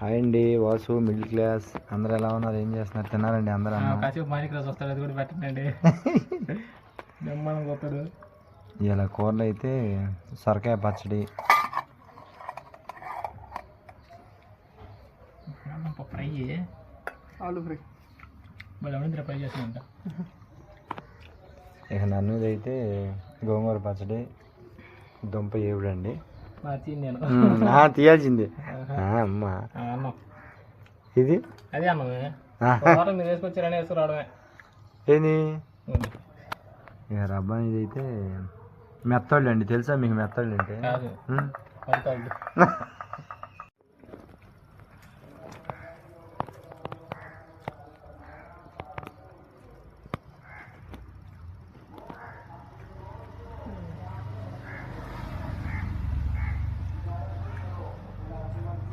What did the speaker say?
Hi అండి, Vasu middle class అందరూ ఎలా ఉన్నారు, ఏం చేస్తున్నారు, తిన్నారండి అందరూ? కాసేపు మానికి రాజు వస్తాడు, అది కూడా పెట్టండి. బ్రహ్మాండంగా వస్తాడు. ఇలా కూరలు అయితే సొరకాయ పచ్చడి, ఫ్రై, ఆలు ఫ్రై, మళ్ళీ అవింద్ర ఫ్రై చేస్తానంట. ఇక నన్ను అయితే గోంగూర పచ్చడి, దుంప ఏవుడండి. నేను తీయాల్సిందే అమ్మా. అన్నం ఇది అదే అన్నమే మీరు వేసుకొచ్చారని వేసుకురావడమే. ఏది ఇక రబ్బా ఇదైతే మెత్తళ్ళు అండి, తెలుసా మీకు మెత్తళ్ళు అంటే? కాదు